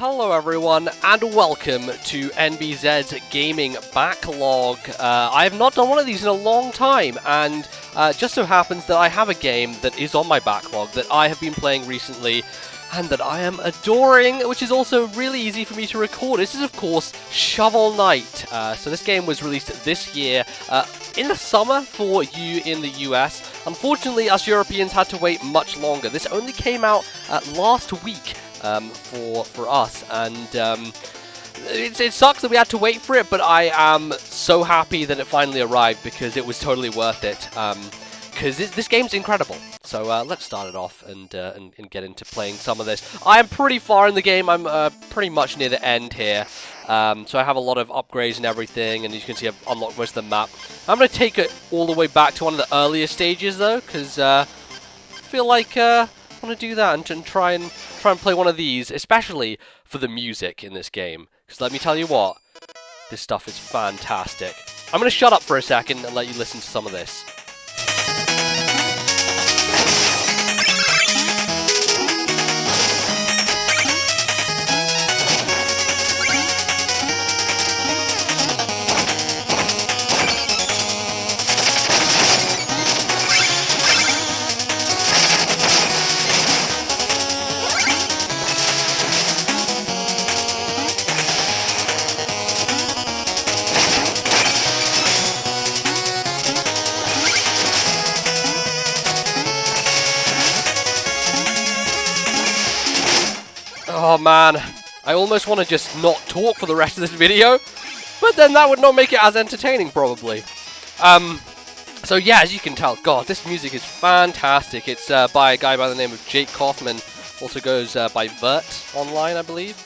Hello everyone, and welcome to NBZ's Gaming Backlog. I have not done one of these in a long time, and just so happens that I have a game that is on my backlog that I have been playing recently, and that I am adoring, which is also really easy for me to record. This is, of course, Shovel Knight. So this game was released this year in the summer for you in the US. Unfortunately, us Europeans had to wait much longer. This only came out last week for us, and it sucks that we had to wait for it, but I am so happy that it finally arrived because it was totally worth it. Because this game's incredible. So let's start it off and get into playing some of this. I am pretty far in the game. I'm pretty much near the end here. So I have a lot of upgrades and everything, and as you can see, I've unlocked most of the map. I'm going to take it all the way back to one of the earlier stages, though, because I feel like I want to do that and try and play one of these, especially for the music in this game. Because let me tell you what, this stuff is fantastic. I'm going to shut up for a second and let you listen to some of this. Oh man, I almost want to just not talk for the rest of this video, but then that would not make it as entertaining, probably. So yeah, as you can tell, God, this music is fantastic. It's by a guy by the name of Jake Kaufman, also goes by Vert online, I believe.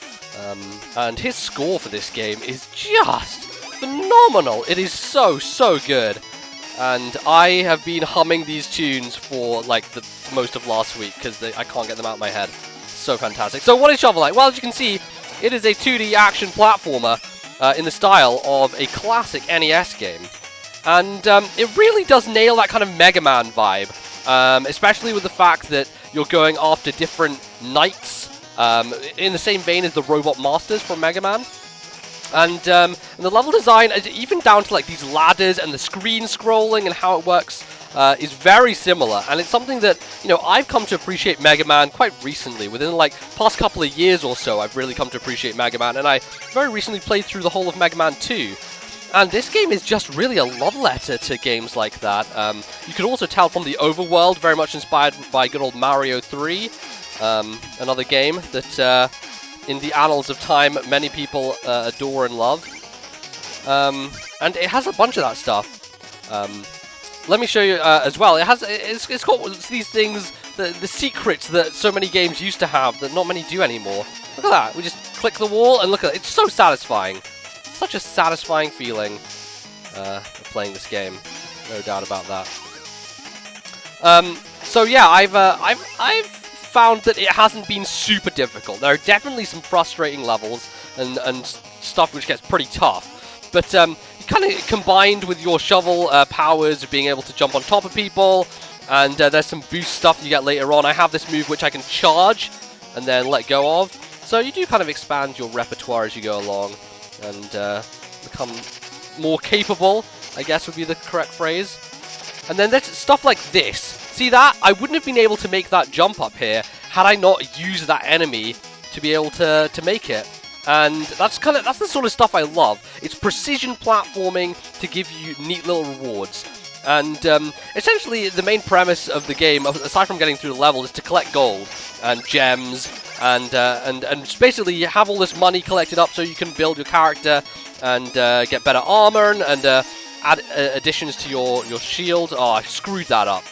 And his score for this game is just phenomenal. It is so good. And I have been humming these tunes for like the most of last week because I can't get them out of my head. So fantastic. So what is Shovel Knight? Well, as you can see, it is a 2D action platformer in the style of a classic NES game. And it really does nail that kind of Mega Man vibe, especially with the fact that you're going after different knights in the same vein as the Robot Masters from Mega Man. And the level design, even down to like these ladders and the screen scrolling and how it works, is very similar, and it's something that, you know, I've come to appreciate Mega Man quite recently. Within like past couple of years or so, I've really come to appreciate Mega Man, and I very recently played through the whole of Mega Man 2. And this game is just really a love letter to games like that. You can also tell from the overworld, very much inspired by good old Mario 3, another game that in the annals of time many people adore and love. And it has a bunch of that stuff. Let me show you as well. It's got these things, the secrets that so many games used to have that not many do anymore. Look at that. We just click the wall and look at it. It's so satisfying. Such a satisfying feeling of playing this game. No doubt about that. So yeah, I've found that it hasn't been super difficult. There are definitely some frustrating levels and stuff which gets pretty tough. But kind of combined with your shovel powers of being able to jump on top of people, and there's some boost stuff you get later on. I have this move which I can charge and then let go of, so you do kind of expand your repertoire as you go along and become more capable, I guess would be the correct phrase. And then there's stuff like this. See that? I wouldn't have been able to make that jump up here had I not used that enemy to be able to make it. And that's the sort of stuff I love. It's precision platforming to give you neat little rewards. And essentially, the main premise of the game, aside from getting through the level, is to collect gold and gems, and just basically have all this money collected up so you can build your character and get better armor and add additions to your shield. Oh, I screwed that up.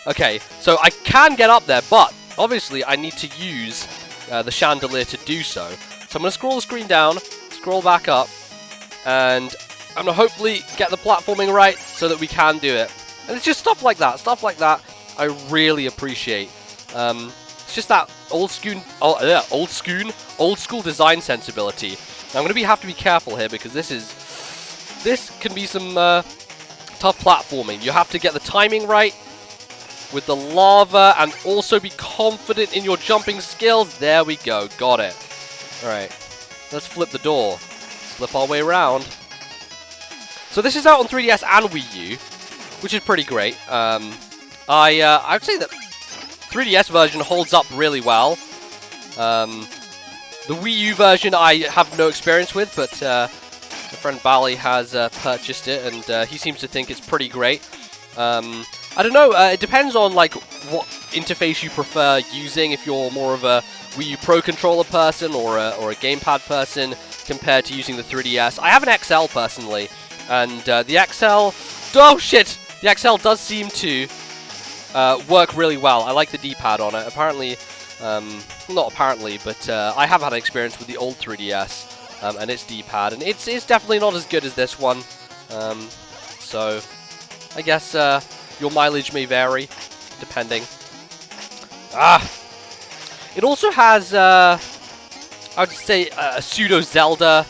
Okay, so I can get up there, but obviously I need to use the chandelier to do so. So I'm going to scroll the screen down, scroll back up, and I'm going to hopefully get the platforming right so that we can do it. And it's just stuff like that I really appreciate. It's just that old school design sensibility. Now I'm going to have to be careful here because this can be some tough platforming. You have to get the timing right with the lava and also be confident in your jumping skills. There we go, got it. Alright, let's flip the door. Flip our way around. So this is out on 3DS and Wii U, which is pretty great. I would say that 3DS version holds up really well. The Wii U version I have no experience with, but my friend Bally has purchased it, and he seems to think it's pretty great. I don't know, it depends on like what interface you prefer using, if you're more of a Wii U Pro controller person or a gamepad person compared to using the 3DS. I have an XL personally, and the XL... Oh shit! The XL does seem to work really well. I like the D-pad on it. Apparently, not apparently, but I have had an experience with the old 3DS and its D-pad, and it's definitely not as good as this one. So, I guess your mileage may vary, depending. It also has, I would say, a pseudo-Zelda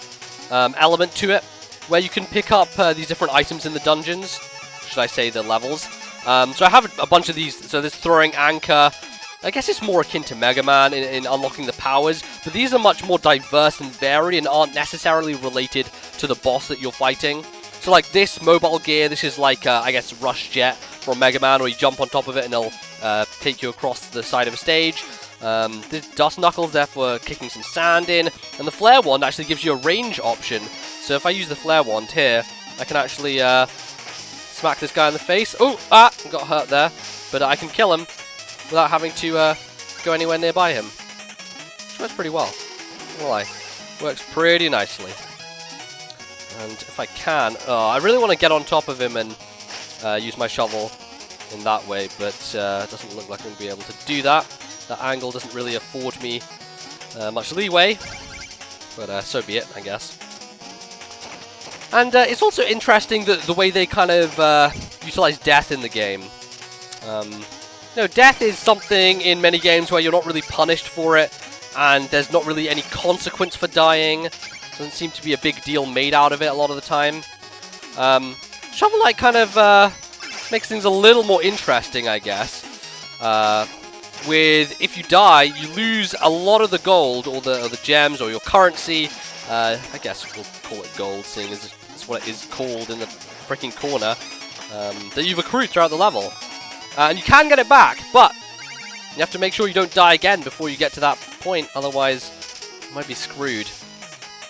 element to it, where you can pick up these different items in the dungeons, should I say the levels. So I have a bunch of these, so this throwing anchor, I guess it's more akin to Mega Man in unlocking the powers, but these are much more diverse and varied and aren't necessarily related to the boss that you're fighting. So like this mobile gear, this is like, I guess, Rush Jet from Mega Man, where you jump on top of it and it'll take you across the side of a stage. The Dust Knuckles there for kicking some sand in, and the Flare Wand actually gives you a range option. So if I use the Flare Wand here, I can actually smack this guy in the face. Oh, got hurt there, but I can kill him without having to go anywhere nearby him. Which works pretty well. Why? Works pretty nicely. And if I can, I really want to get on top of him and use my shovel in that way, but it doesn't look like I'm going to be able to do that. That angle doesn't really afford me much leeway, but so be it, I guess. And it's also interesting that the way they kind of utilize death in the game. Death is something in many games where you're not really punished for it, and there's not really any consequence for dying. Doesn't seem to be a big deal made out of it a lot of the time. Shovel Knight kind of makes things a little more interesting, I guess. With if you die, you lose a lot of the gold or the gems or your currency. I guess we'll call it gold, seeing as it's what it is called in the freaking corner. That you've accrued throughout the level, and you can get it back, but you have to make sure you don't die again before you get to that point. Otherwise, you might be screwed.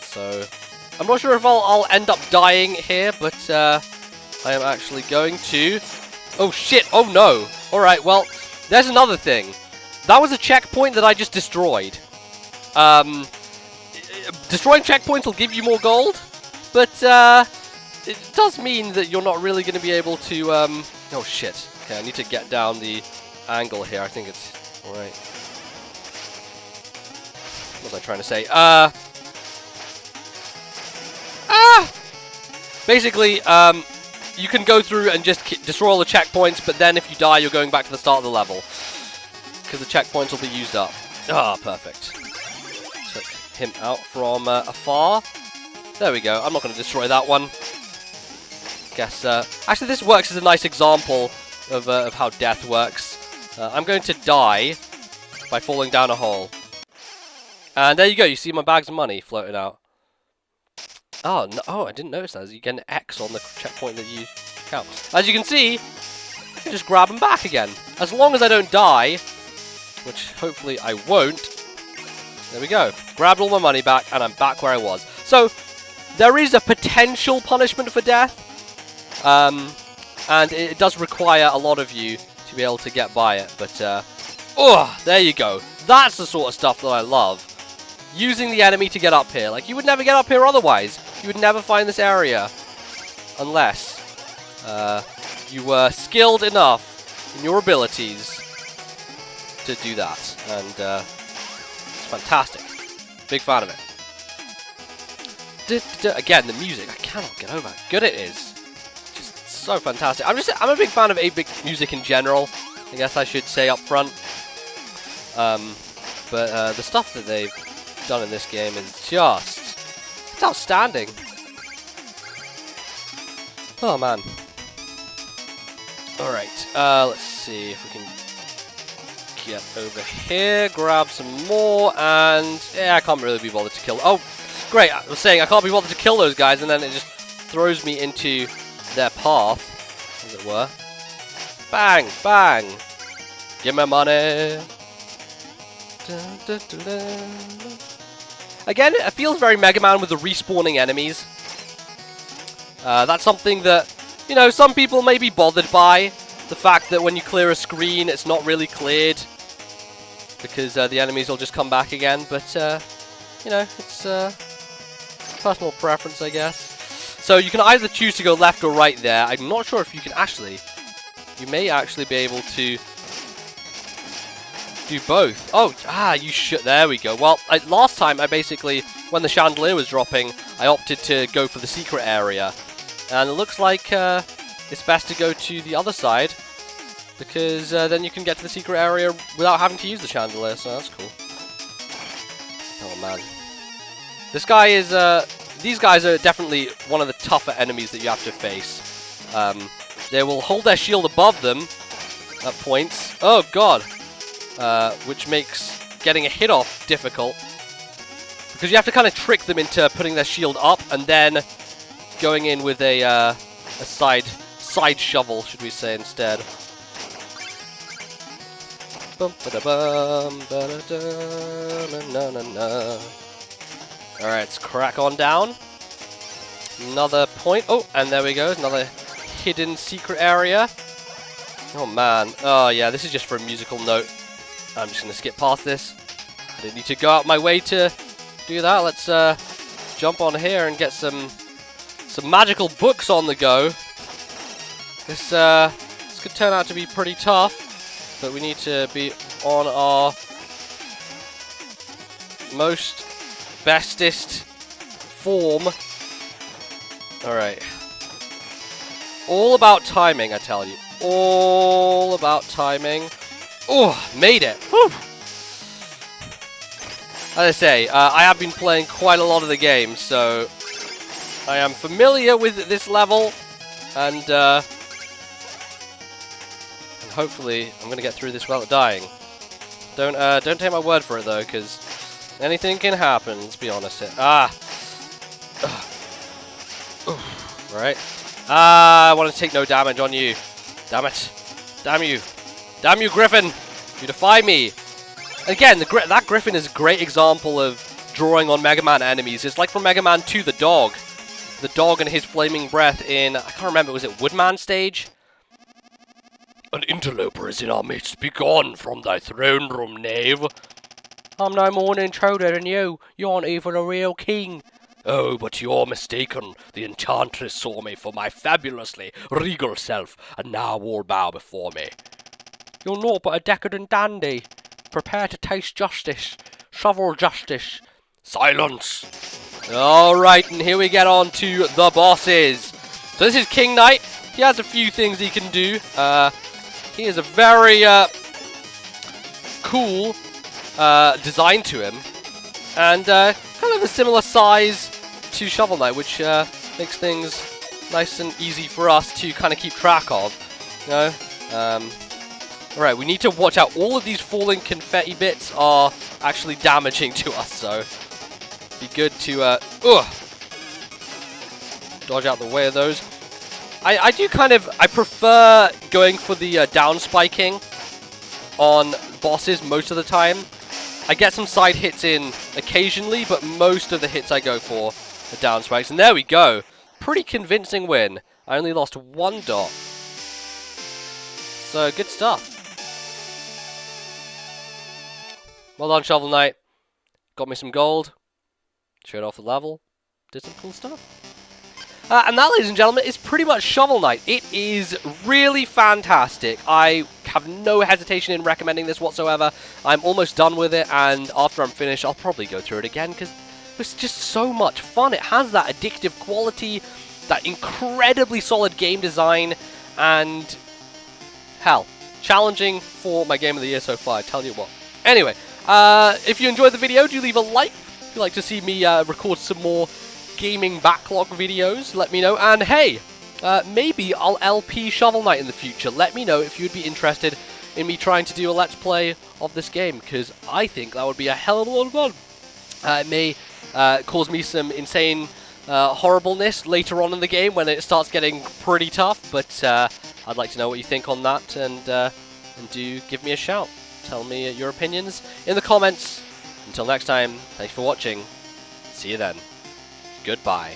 So I'm not sure if I'll end up dying here, but I am actually going to. Oh shit! Oh no! All right, well. There's another thing. That was a checkpoint that I just destroyed. Destroying checkpoints will give you more gold, but it does mean that you're not really going to be able to... Oh shit. Okay, I need to get down the angle here. I think it's... Alright. What was I trying to say? Basically, you can go through and just destroy all the checkpoints, but then if you die, you're going back to the start of the level. Because the checkpoints will be used up. Perfect. Took him out from afar. There we go. I'm not going to destroy that one. Guess, actually, this works as a nice example of how death works. I'm going to die by falling down a hole. And there you go. You see my bags of money floating out. Oh, no, I didn't notice that. You get an X on the checkpoint that you count. As you can see, I can just grab them back again. As long as I don't die, which hopefully I won't. There we go. Grabbed all my money back, and I'm back where I was. So, there is a potential punishment for death. And it does require a lot of you to be able to get by it. But, there you go. That's the sort of stuff that I love. Using the enemy to get up here. Like, you would never get up here otherwise. You would never find this area unless you were skilled enough in your abilities to do that. And it's fantastic. Big fan of it. Again, the music. I cannot get over how good it is. Just so fantastic. I'm a big fan of 8-bit music in general. I guess I should say up front. But the stuff that they've done in this game is just... It's outstanding. Oh, man. Alright, let's see if we can get over here, grab some more, and... Yeah, I can't really be bothered to to kill. Oh, great. I was saying I can't be bothered to kill those guys, and then it just throws me into their path, as it were. Bang, bang. Give me money. Dun, dun, dun, dun. Again, it feels very Mega Man with the respawning enemies. That's something that, you know, some people may be bothered by. The fact that when you clear a screen, it's not really cleared. Because the enemies will just come back again. But, you know, it's personal preference, I guess. So you can either choose to go left or right there. I'm not sure if you can actually... You may actually be able to do both. Oh, you should. There we go. Well, last time I basically, when the chandelier was dropping, I opted to go for the secret area. And it looks like it's best to go to the other side, because then you can get to the secret area without having to use the chandelier, so that's cool. Oh man. This guy is, these guys are definitely one of the tougher enemies that you have to face. They will hold their shield above them at points. Oh god. Which makes getting a hit off difficult. Because you have to kind of trick them into putting their shield up and then going in with a side shovel, should we say, instead. Alright, let's crack on down. Another point. Oh, and there we go. Another hidden secret area. Oh man. Oh yeah, this is just for a musical note. I'm just going to skip past this. I didn't need to go out my way to do that. Let's jump on here and get some magical books on the go. This could turn out to be pretty tough, but we need to be on our most bestest form. Alright. All about timing, I tell you. All about timing. Oh, made it. Whew. As I say, I have been playing quite a lot of the game, so I am familiar with this level, and hopefully I'm going to get through this without dying. Don't take my word for it, though, because anything can happen, let's be honest here. Right. I want to take no damage on you. Damn it. Damn you. Damn you, Griffin! You defy me! Again, that Griffin is a great example of drawing on Mega Man enemies. It's like from Mega Man 2, the dog. The dog and his flaming breath in, I can't remember, was it Woodman stage? An interloper is in our midst. Begone from thy throne room, knave. I'm no more an intruder than you. You aren't even a real king. Oh, but you're mistaken. The enchantress saw me for my fabulously regal self, and now all bow before me. You're naught but a decadent dandy. Prepare to taste justice. Shovel justice. Silence! Alright, and here we get on to the bosses. So this is King Knight. He has a few things he can do. He is a very cool design to him. And kind of a similar size to Shovel Knight, which makes things nice and easy for us to kind of keep track of. You know? Alright, we need to watch out. All of these falling confetti bits are actually damaging to us, so be good to dodge out the way of those. I prefer going for the down spiking on bosses most of the time. I get some side hits in occasionally, but most of the hits I go for are down spikes. And there we go. Pretty convincing win. I only lost 1 dot. So, good stuff. Well done, Shovel Knight. Got me some gold. Showed off the level. Did some cool stuff. And that, ladies and gentlemen, is pretty much Shovel Knight. It is really fantastic. I have no hesitation in recommending this whatsoever. I'm almost done with it, and after I'm finished, I'll probably go through it again, because it's just so much fun. It has that addictive quality, that incredibly solid game design, and hell, challenging for my game of the year so far, I tell you what. Anyway, if you enjoyed the video, do leave a like. If you'd like to see me record some more gaming backlog videos, let me know. And hey, maybe I'll LP Shovel Knight in the future. Let me know if you'd be interested in me trying to do a Let's Play of this game, because I think that would be a hell of a lot of fun. It may cause me some insane horribleness later on in the game when it starts getting pretty tough. But I'd like to know what you think on that, and do give me a shout. Tell me your opinions in the comments. Until next time, thanks for watching. See you then. Goodbye.